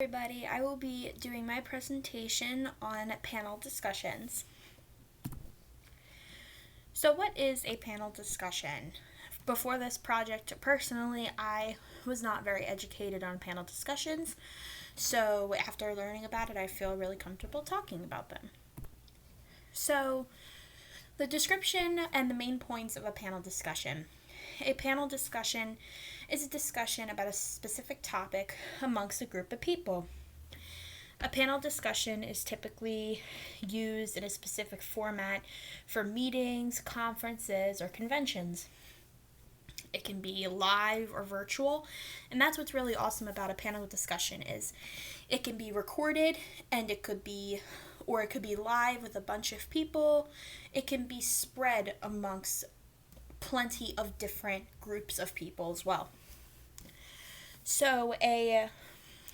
Everybody, I will be doing my presentation on panel discussions. So what is a panel discussion? Before this project, personally, I was not very educated on panel discussions, so after learning about it, I feel really comfortable talking about them. So, the description and the main points of a panel discussion. A panel discussion is a discussion about a specific topic amongst a group of people. A panel discussion is typically used in a specific format for meetings, conferences, or conventions. It can be live or virtual, and that's what's really awesome about a panel discussion is it can be recorded and it could be live with a bunch of people. It can be spread amongst plenty of different groups of people as well. So a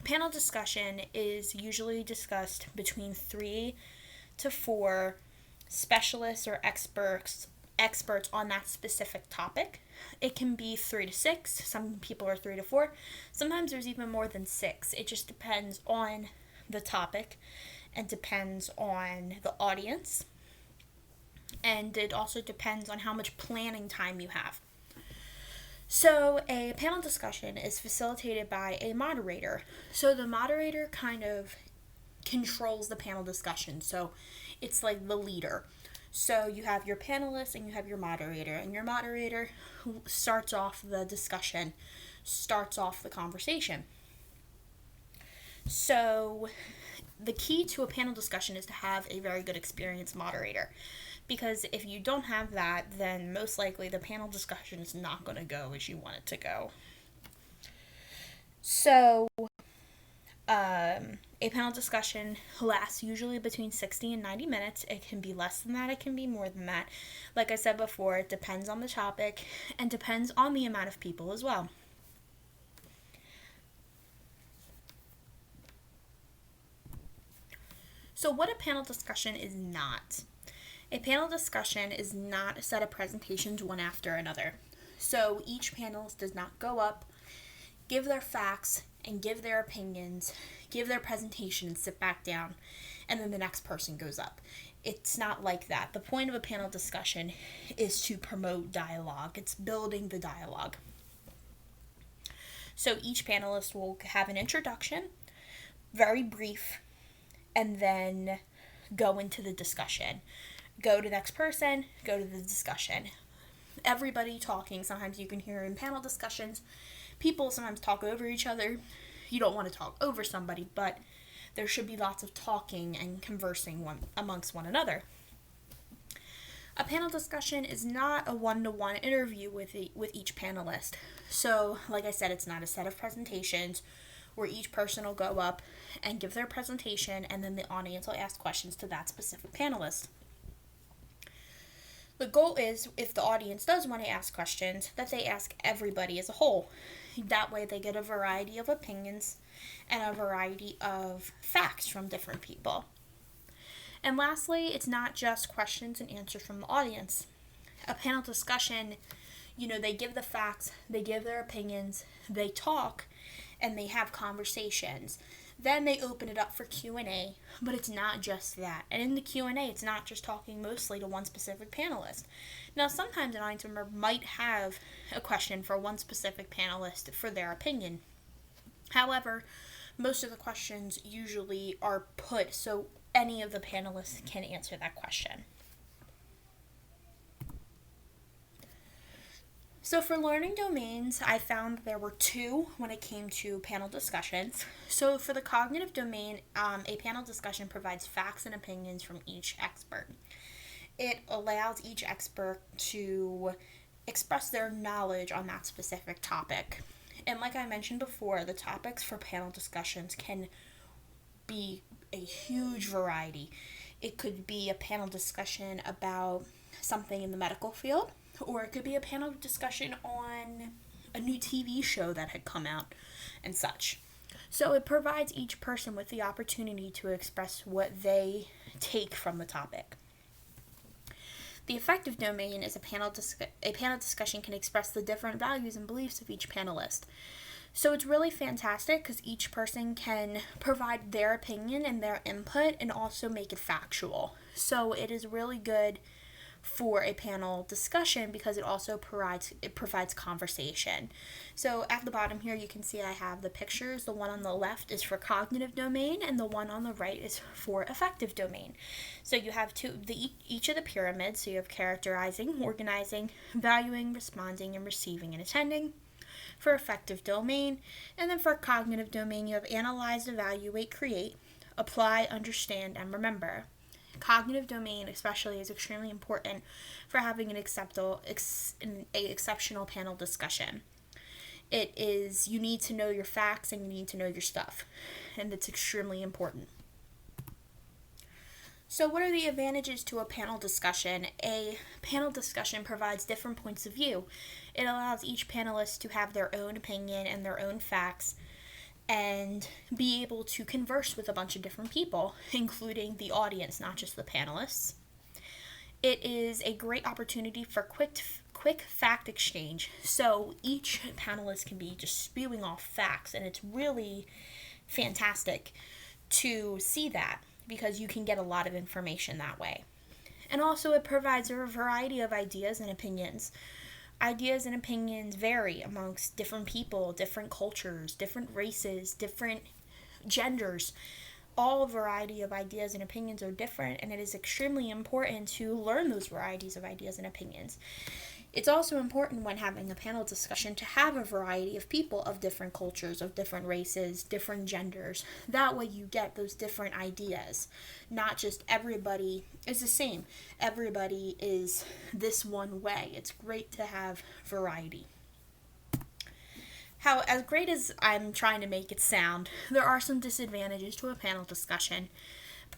panel discussion is usually discussed between 3 to 4 specialists or experts on that specific topic. It can be 3 to 6. Some people are 3 to 4. Sometimes there's even more than 6. It just depends on the topic and depends on the audience. And it also depends on how much planning time you have. So a panel discussion is facilitated by a moderator. So the moderator kind of controls the panel discussion. So it's like the leader. So you have your panelists and you have your moderator. And your moderator starts off the discussion, starts off the conversation. So the key to a panel discussion is to have a very good experienced moderator. Because if you don't have that, then most likely the panel discussion is not going to go as you want it to go. So, a panel discussion lasts usually between 60 and 90 minutes. It can be less than that, it can be more than that. Like I said before, it depends on the topic and depends on the amount of people as well. So, what a panel discussion is not. A panel discussion is not a set of presentations one after another. So each panelist does not go up, give their facts, and give their opinions, give their presentation, and sit back down, and then the next person goes up. It's not like that. The point of a panel discussion is to promote dialogue. It's building the dialogue. So each panelist will have an introduction, very brief, and then go into the discussion. Go to the next person, go to the discussion. Everybody talking. Sometimes you can hear in panel discussions, people sometimes talk over each other. You don't want to talk over somebody, but there should be lots of talking and conversing amongst one another. A panel discussion is not a one-to-one interview with each panelist. So, like I said, it's not a set of presentations where each person will go up and give their presentation, and then the audience will ask questions to that specific panelist. The goal is, if the audience does want to ask questions, that they ask everybody as a whole. That way they get a variety of opinions and a variety of facts from different people. And lastly, it's not just questions and answers from the audience. A panel discussion, they give the facts, they give their opinions, they talk, and they have conversations. Then they open it up for Q&A, but it's not just that. And in the Q&A, it's not just talking mostly to one specific panelist. Now, sometimes an audience member might have a question for one specific panelist for their opinion. However, most of the questions usually are put so any of the panelists can answer that question. So for learning domains, I found there were 2 when it came to panel discussions. So for the cognitive domain, a panel discussion provides facts and opinions from each expert. It allows each expert to express their knowledge on that specific topic. And like I mentioned before, the topics for panel discussions can be a huge variety. It could be a panel discussion about something in the medical field, or it could be a panel discussion on a new TV show that had come out and such. So it provides each person with the opportunity to express what they take from the topic. The affective domain is a panel discussion can express the different values and beliefs of each panelist. So it's really fantastic because each person can provide their opinion and their input and also make it factual. So it is really good for a panel discussion because it provides conversation. So at the bottom here you can see I have the pictures. The one on the left is for cognitive domain and the one on the right is for affective domain. So you have each of the pyramids. So you have characterizing, organizing, valuing, responding, and receiving and attending for affective domain. And then for cognitive domain you have analyze, evaluate, create, apply, understand, and remember. Cognitive domain especially is extremely important for having an exceptional panel discussion. It is, you need to know your facts and you need to know your stuff, and it's extremely important. So what are the advantages to a panel discussion? A panel discussion provides different points of view. It allows each panelist to have their own opinion and their own facts and be able to converse with a bunch of different people, including the audience, not just the panelists. It is a great opportunity for quick fact exchange. So each panelist can be just spewing off facts, and it's really fantastic to see that because you can get a lot of information that way. And also it provides a variety of ideas and opinions. Ideas and opinions vary amongst different people, different cultures, different races, different genders. All variety of ideas and opinions are different, and it is extremely important to learn those varieties of ideas and opinions. It's also important when having a panel discussion to have a variety of people of different cultures, of different races, different genders. That way you get those different ideas. Not just everybody is the same. Everybody is this one way. It's great to have variety. How, as great as I'm trying to make it sound, there are some disadvantages to a panel discussion.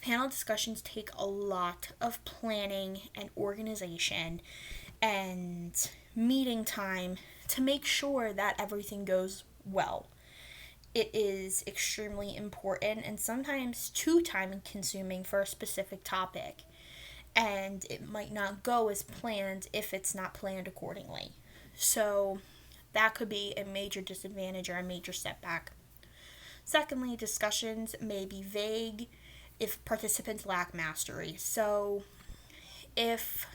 Panel discussions take a lot of planning and organization and meeting time to make sure that everything goes well. It is extremely important and sometimes too time consuming for a specific topic, and it might not go as planned if it's not planned accordingly. So that could be a major disadvantage or a major setback. Secondly, discussions may be vague if participants lack mastery. So if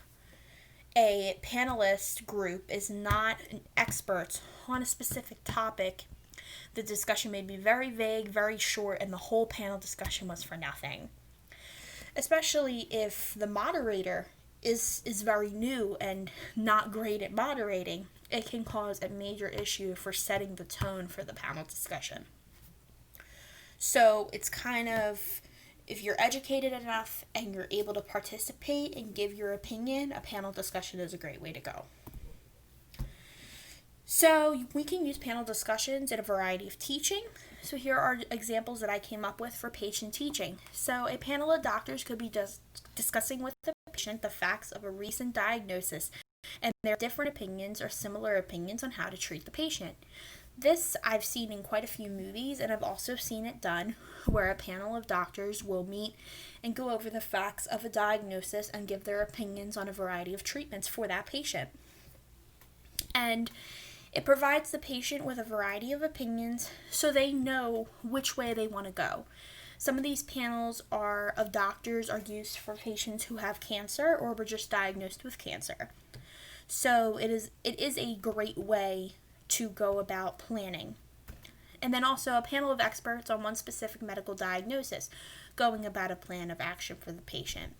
a panelist group is not an expert on a specific topic, the discussion may be very vague, very short, and the whole panel discussion was for nothing. Especially if the moderator is very new and not great at moderating, it can cause a major issue for setting the tone for the panel discussion. So it's kind of, if you're educated enough and you're able to participate and give your opinion, a panel discussion is a great way to go. So we can use panel discussions in a variety of teaching. So here are examples that I came up with for patient teaching. So a panel of doctors could be discussing with the patient the facts of a recent diagnosis and their different opinions or similar opinions on how to treat the patient. This I've seen in quite a few movies, and I've also seen it done where a panel of doctors will meet and go over the facts of a diagnosis and give their opinions on a variety of treatments for that patient. And it provides the patient with a variety of opinions so they know which way they want to go. Some of these panels of doctors are used for patients who have cancer or were just diagnosed with cancer. So it is a great way to go about planning. And then also a panel of experts on one specific medical diagnosis, going about a plan of action for the patient.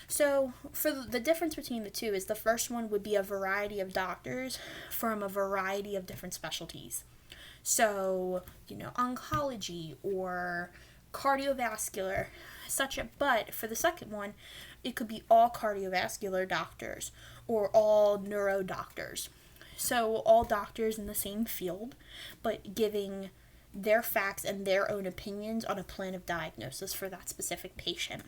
So for the difference between the two is the first one would be a variety of doctors from a variety of different specialties. So, oncology or cardiovascular, but for the second one, it could be all cardiovascular doctors or all neuro doctors. So all doctors in the same field, but giving their facts and their own opinions on a plan of diagnosis for that specific patient.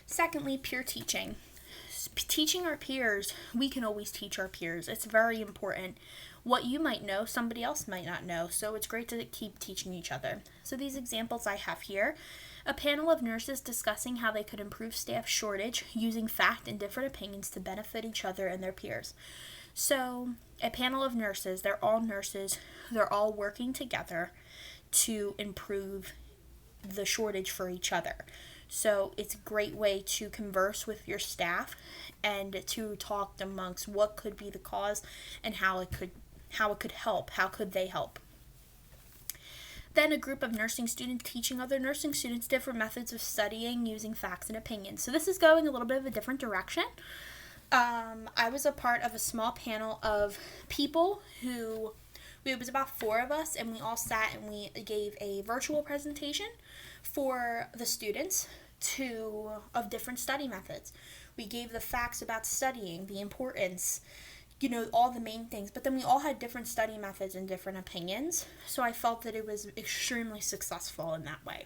Secondly, peer teaching. Teaching our peers, we can always teach our peers. It's very important. What you might know, somebody else might not know, so it's great to keep teaching each other. So these examples I have here, a panel of nurses discussing how they could improve staff shortage using fact and different opinions to benefit each other and their peers. So, a panel of nurses, they're all working together to improve the shortage for each other. So, it's a great way to converse with your staff and to talk amongst what could be the cause and how it could help, how could they help. Then a group of nursing students teaching other nursing students different methods of studying using facts and opinions. So this is going a little bit of a different direction. I was a part of a small panel of people it was about 4 of us, and we all sat and we gave a virtual presentation for the students of different study methods. We gave the facts about studying, the importance, all the main things, but then we all had different study methods and different opinions, so I felt that it was extremely successful in that way.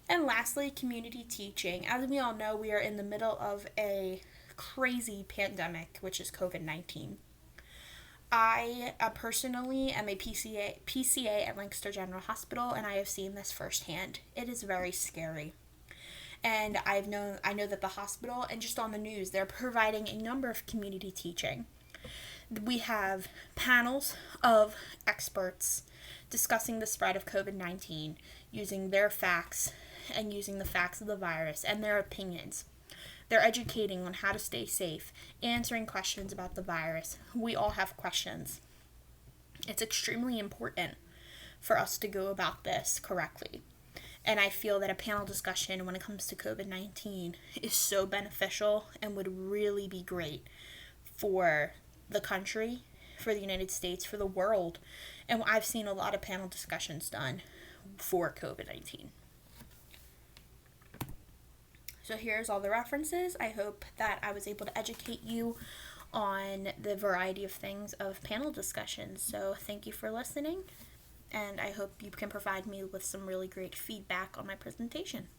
And lastly, community teaching. As we all know, we are in the middle of a crazy pandemic, which is COVID-19. I personally am a PCA at Lancaster General Hospital, and I have seen this firsthand. It is very scary. And I know that the hospital and just on the news, they're providing a number of community teaching. We have panels of experts discussing the spread of COVID-19 using their facts and using the facts of the virus and their opinions. They're educating on how to stay safe, answering questions about the virus. We all have questions. It's extremely important for us to go about this correctly. And I feel that a panel discussion when it comes to COVID-19 is so beneficial and would really be great for the country, for the United States, for the world. And I've seen a lot of panel discussions done for COVID-19. So here's all the references. I hope that I was able to educate you on the variety of things of panel discussions. So thank you for listening, and I hope you can provide me with some really great feedback on my presentation.